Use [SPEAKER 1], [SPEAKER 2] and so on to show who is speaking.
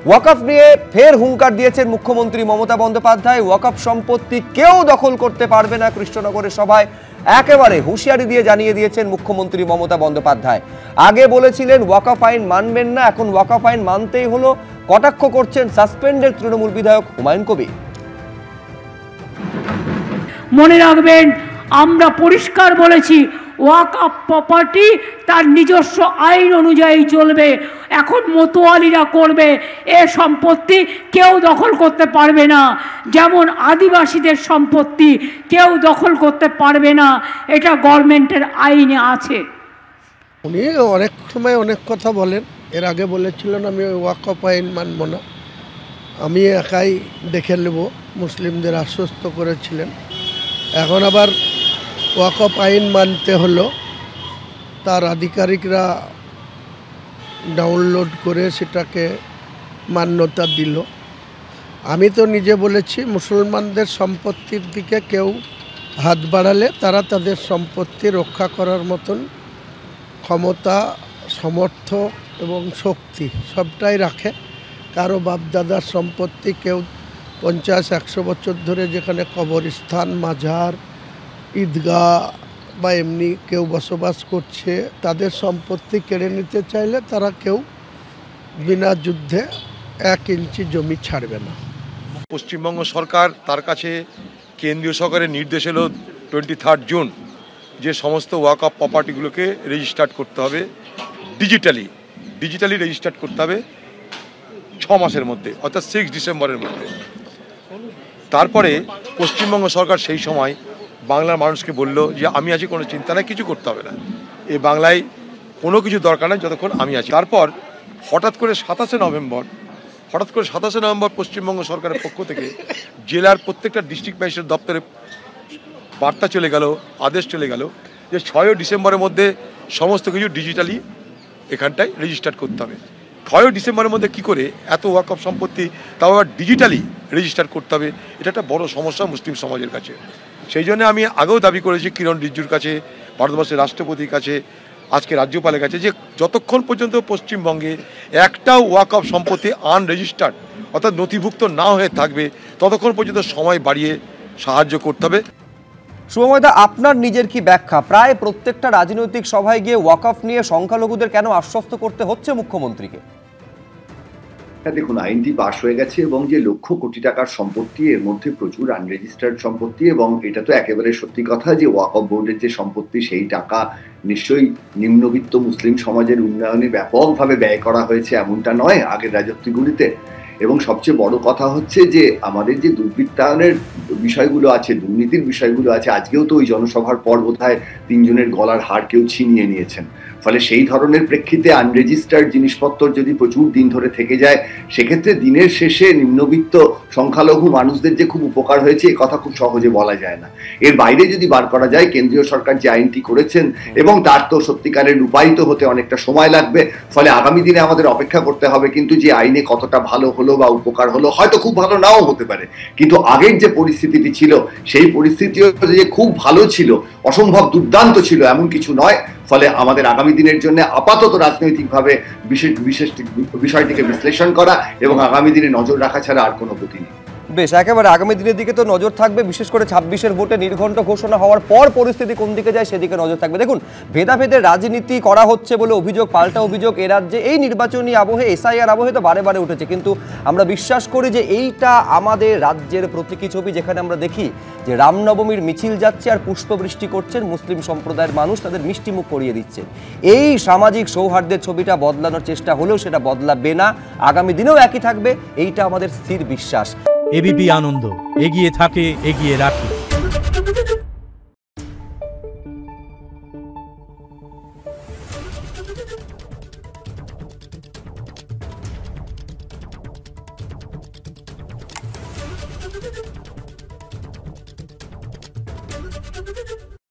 [SPEAKER 1] ওয়াকফ নিয়ে ফের হুঙ্কার দিয়েছেন মুখ্যমন্ত্রী মমতা বন্দ্যোপাধ্যায়। ওয়াকফ সম্পত্তি কেউ দখল করতে পারবে না কৃষ্ণনগরের সভায় একেবারে হুঁশিয়ারি দিয়ে জানিয়ে দিয়েছেন মুখ্যমন্ত্রী মমতা বন্দ্যোপাধ্যায়। আগে বলেছিলেন ওয়াকফ আইন মানবেন না, এখন ওয়াকফ আইন মানতেই হলো, কটাক্ষ করছেন সাসপেন্ডের তৃণমূল বিধায়ক হুমায়ুন কবির।
[SPEAKER 2] মনে রাখবেন, আমরা পরিষ্কার বলেছি ওয়াকফ প্রপার্টি তার নিজস্ব আইন অনুযায়ী চলবে। এখন মতোয়ালিরা করবে, এ সম্পত্তি কেউ দখল করতে পারবে না। যেমন আদিবাসীদের সম্পত্তি কেউ দখল করতে পারবে না, এটা গভর্নমেন্টের আইনে আছে।
[SPEAKER 3] উনি অনেক সময় অনেক কথা বলেন। এর আগে বলেছিলেন আমি ওয়াকফ আইন মানব না, আমি একাই দেখে নেব, মুসলিমদের আশ্বস্ত করেছিলেন। এখন আবার ওয়াকফ আইন মানতে হলো, তার আধিকারিকরা ডাউনলোড করে সেটাকে মান্যতা দিল। আমি তো নিজে বলেছি মুসলমানদের সম্পত্তির দিকে কেউ হাত বাড়ালে তারা তাদের সম্পত্তি রক্ষা করার মতন ক্ষমতা, সমর্থ এবং শক্তি সবটাই রাখে। কারো বাপদাদার সম্পত্তি কেউ 50-100 বছর ধরে যেখানে কবরস্থান, মাজার, ঈদগাহ বা এমনি কেউ বসবাস করছে, তাদের সম্পত্তি কেড়ে নিতে চাইলে তারা কেউ বিনা যুদ্ধে 1 ইঞ্চি জমি ছাড়বে না।
[SPEAKER 4] পশ্চিমবঙ্গ সরকার, তার কাছে কেন্দ্রীয় সরকারের নির্দেশ এলো 23 জুন যে সমস্ত ওয়াকফ প্রপার্টিগুলোকে রেজিস্টার্ড করতে হবে, ডিজিটালি রেজিস্টার্ড করতে হবে 6 মাসের মধ্যে, অর্থাৎ 6 ডিসেম্বরের মধ্যে। তারপরে পশ্চিমবঙ্গ সরকার সেই সময় বাংলার মানুষকে বলল যে আমি আছি, কোনো চিন্তা নাই, কিছু করতে হবে না, এই বাংলায় কোনো কিছু দরকার নেই যতক্ষণ আমি আছি। তারপর হঠাৎ করে 27শে নভেম্বর পশ্চিমবঙ্গ সরকারের পক্ষ থেকে জেলার প্রত্যেকটা ডিস্ট্রিক্ট ম্যাজিস্ট্রেট দপ্তরে বার্তা চলে গেল, আদেশ চলে গেল যে 6 ডিসেম্বরের মধ্যে সমস্ত কিছু ডিজিটালি এখানটায় রেজিস্টার্ড করতে হবে। 6 ডিসেম্বরের মধ্যে কি করে এত ওয়াকফ সম্পত্তি তাও আবার ডিজিটালি রেজিস্টার করতে হবে, এটা একটা বড় সমস্যা মুসলিম সমাজের কাছে। সেই জন্য আমি আগেও দাবি করেছি কিরণ রিজিজুর কাছে, ভারতবর্ষের রাষ্ট্রপতির কাছে, আজকে রাজ্যপালের কাছে, যে যতক্ষণ পর্যন্ত পশ্চিমবঙ্গে একটাও ওয়াকফ সম্পত্তি আনরেজিস্টার্ড অর্থাৎ নথিভুক্ত না হয়ে থাকবে ততক্ষণ পর্যন্ত সময় বাড়িয়ে সাহায্য করতে হবে।
[SPEAKER 1] শুভময়দা, আপনার নিজের কি ব্যাখ্যা? প্রায় প্রত্যেকটা রাজনৈতিক সভায় গিয়ে ওয়াকফ নিয়ে সংখ্যালঘুদের কেন আশ্বস্ত করতে হচ্ছে মুখ্যমন্ত্রীকে?
[SPEAKER 5] দেখুন, আইনটি পাশ হয়ে গেছে এবং যে লক্ষ কোটি টাকার সম্পত্তি, এর মধ্যে প্রচুর আনরেজিস্টার্ড সম্পত্তি, এবং এটা তো একেবারে সত্যি কথা যে ওয়াকফ বোর্ডের যে সম্পত্তি সেই টাকা নিশ্চয়ই নিম্নবিত্ত মুসলিম সমাজের উন্নয়নে ব্যাপকভাবে ব্যয় করা হয়েছে, এমনটা নয় আগের রাজত্বগুলিতে। এবং সবচেয়ে বড় কথা হচ্ছে যে আমাদের যে দুর্বৃত্তায়নের বিষয়গুলো আছে, দুর্নীতির বিষয়গুলো আছে, আজকেও তো ওই জনসভার পর বোধহয় 3 জনের গলার হাড় কেউ ছিনিয়ে নিয়েছেন। ফলে সেই ধরনের প্রেক্ষিতে আনরেজিস্টার্ড জিনিসপত্র যদি প্রচুর দিন ধরে থেকে যায়, সেক্ষেত্রে দিনের শেষে নিম্নবিত্ত সংখ্যালঘু মানুষদের যে খুব উপকার হয়েছে এ কথা খুব সহজে বলা যায় না। এর বাইরে যদি বার করা যায়, কেন্দ্রীয় সরকার যে আইনটি করেছেন এবং তার তো সত্যিকারের রূপায়িত হতে অনেকটা সময় লাগবে, ফলে আগামী দিনে আমাদের অপেক্ষা করতে হবে। কিন্তু যে আইনে কতটা ভালো হলো বা উপকার হলো, হয়তো খুব ভালো নাও হতে পারে, কিন্তু আগের যে পরিস্থিতিটি ছিল সেই পরিস্থিতিও যে খুব ভালো ছিল, অসম্ভব দুর্দান্ত ছিল এমন কিছু নয়। ফলে আমাদের আগামী দিনের জন্য আপাতত রাজনৈতিকভাবে বিষয়টিকে বিশ্লেষণ করা এবং আগামী দিনে নজর রাখা ছাড়া আর কোনো গতি নেই।
[SPEAKER 1] বেশ, একেবারে আগামী দিনের দিকে তো নজর থাকবে, বিশেষ করে 26-এর ভোটে নির্ঘণ্ট ঘোষণা হওয়ার পর পরিস্থিতি কোন দিকে যায় সেদিকে নজর থাকবে। দেখুন, ভেদাভেদের রাজনীতি করা হচ্ছে বলে অভিযোগ, পাল্টা অভিযোগ এ রাজ্যে এই নির্বাচনী আবহে, এসআইআর আবহে তো বারে বারে উঠেছে, কিন্তু আমরা বিশ্বাস করি যে এইটা আমাদের রাজ্যের প্রতীকী ছবি, যেখানে আমরা দেখি যে রামনবমীর মিছিল যাচ্ছে আর পুষ্পবৃষ্টি করছেন মুসলিম সম্প্রদায়ের মানুষ, তাদের মিষ্টিমুখ করিয়ে দিচ্ছেন। এই সামাজিক সৌহার্দ্যের ছবিটা বদলানোর চেষ্টা হলেও সেটা বদলাবে না, আগামী দিনেও একই থাকবে, এইটা আমাদের স্থির বিশ্বাস।
[SPEAKER 6] এবিপি আনন্দ, এগিয়ে থাকে, এগিয়ে রাখে।
[SPEAKER 7] Thank you.